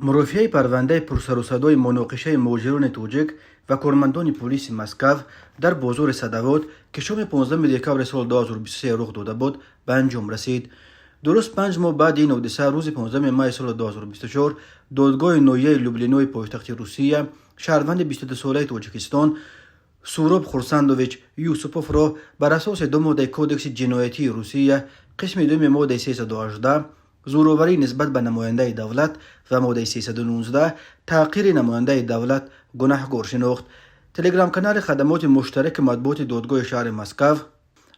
مرافعه پرونده پرسر و صدای مناقشه مهاجران توجک و کارمندان پلیس مسکو در بازار صدوات که شام 15 دکبر سال 2023 رخ داده بود به انجام رسید. درست 5 ماه بعد این حادثه روز 15 مای سال 2024 دادگاه نویه لوبلینوی پایتخت روسیه شهروند 22 ساله تاجیکستان سوراب خورسندوویچ یوسوپوف را بر اساس دو ماده کودکس جنایتی روسیه قسم دوم ماده 318 زوروری نسبت به نماینده دولت و ماده 319 تحقیر نماینده دولت گناهکار شناخت. تلگرام کانال خدمات مشترک مطبوعات دادگاه شهر مسکو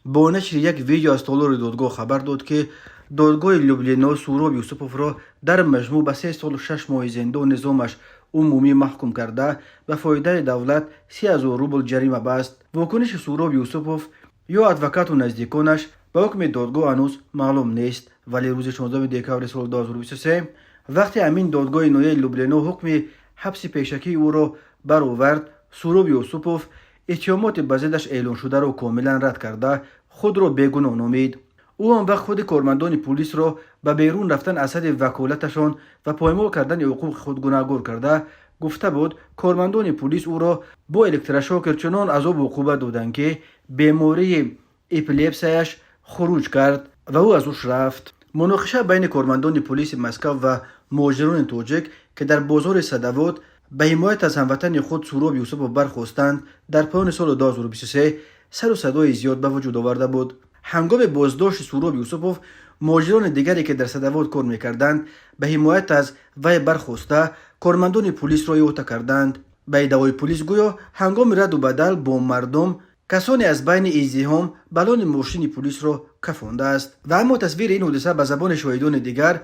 با نشر یک ویدیو از تالار دادگاه خبر داد که دادگاه لوبلینو سوراب یوسوپوف را در مجموع به 3 سال و 6 ماه زندان نظامش عمومی محکوم کرده به فایده دولت 30,000 روبل جریمه بست. واکنش سوراب یوسوپوف یا ادوکات و نزدیکانش به حکم دادگاه هنوز معلوم نیست، ولی روز 16 دکبر سال 2023 وقتی امین دادگاه نویه لوبلینو حکم حبس پیشکی او را برآورد، سوراب یوسوپوف اتهامات به ضدش اعلان شده را کاملا رد کرده خود را بیگناه نامید. او آن وقت خود کارمندان پلیس را به بیرون رفتن از حد وکالتشان و پایمال کردن حقوق خود گناهکار کرده گفته بود. کارمندان پلیس او را با الکترشوک چنان عذاب و عقوبت دادند که بیماری اپیلپسیش خروج کرد و او از اوش رفت. مناقشه بین کارمندان پلیس مسکو و مهاجران توجک که در بازار صدوات به حمایت از هموطن خود سوراب یوسوپوف برخواستند در پایان سال 2023 سر و صدای زیاد به وجود آورده بود. هنگام بازداشت سوراب یوسوپوف مهاجران دیگری که در صدوات کار میکردند به حمایت از وی برخواسته کارمندان پلیس را احاطه کردند. به ادعای پلیس گویا هنگام رد و بدل با مردم کسانی از بین ازدحام بلون ماشین پلیس را کفانده است و اما تصویر این حادثه به زبان شاهدان دیگر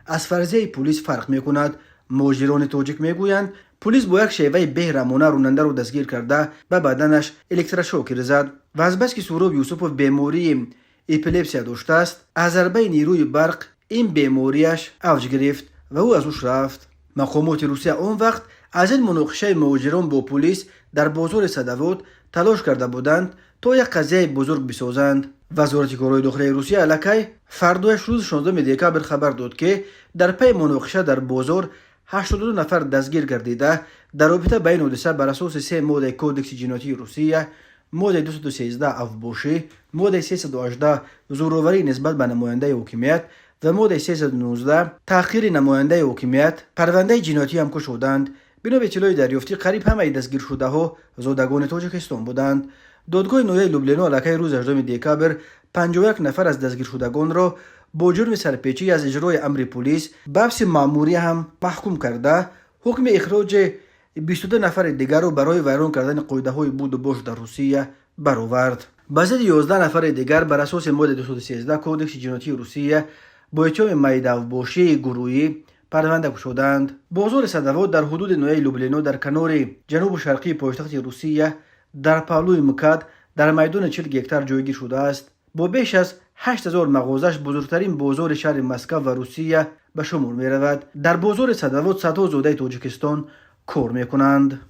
از فرضیه پلیس فرق میکند. مهاجران تاجیک میگویند پلیس با یک شیوه بهرمانه راننده را دستگیر کرده به بدنش الکترشوک زد و از بس که سوراب یوسوپوف بیماری اپیلپسی داشته است از ضربه نیروی برق این بیماریش اوج گرفت و او از اوش رفت. مقامات روسیه آن وقت از این مناقشه مهاجران با پلیس در بازار صدوات تلاش کرده بودند تا یک قضیه بزرگ بسازند. وزارت کارهای داخلی روسیه الکی فردایش روز 16 دکبر خبر داد که در پی مناقشه در بازار 82 نفر دستگیر گردیده در رابطه با این حادثه بر اساس 3 ماده کودکس جنایتی روسیه، ماده 213 افباشی، ماده 318 زوروری نسبت به نماینده حاکمیت و ماده 319 تحقیر نماینده حاکمیت پرونده جنایتی هم شدند. بنا به اطلاع دریافتی قریب همه دستگیر شده ها زادگان تاجیکستان بودند. دادگاه نویه لوبلینو الکی روز 18 دکبر 51 نفر از دستگیر شدگان را با جرم سرپیچی از اجرای امر پلیس به حبس مأموری هم محکوم کرده حکم اخراج 22 نفر دیگر را برای ویران کردن قاعده های بود و باش در روسیه برآورد. به ضد 11 نفر دیگر بر اساس ماده 213 کودکس جنایتی روسیه با اتهام میدوباشی گروهی پرونده گشودند. بازار صدوات در حدود نویه لوبلینو در کنار جنوب شرقی پایتخت روسیه در پهلوی مکد در میدان 40 هکتار جایگیر شده است. با بیش از 8000 مغازش بزرگترین بازار شهر مسکو و روسیه به شمار می رود. در بازار صدوات صدها زاده تاجیکستان کار می کنند.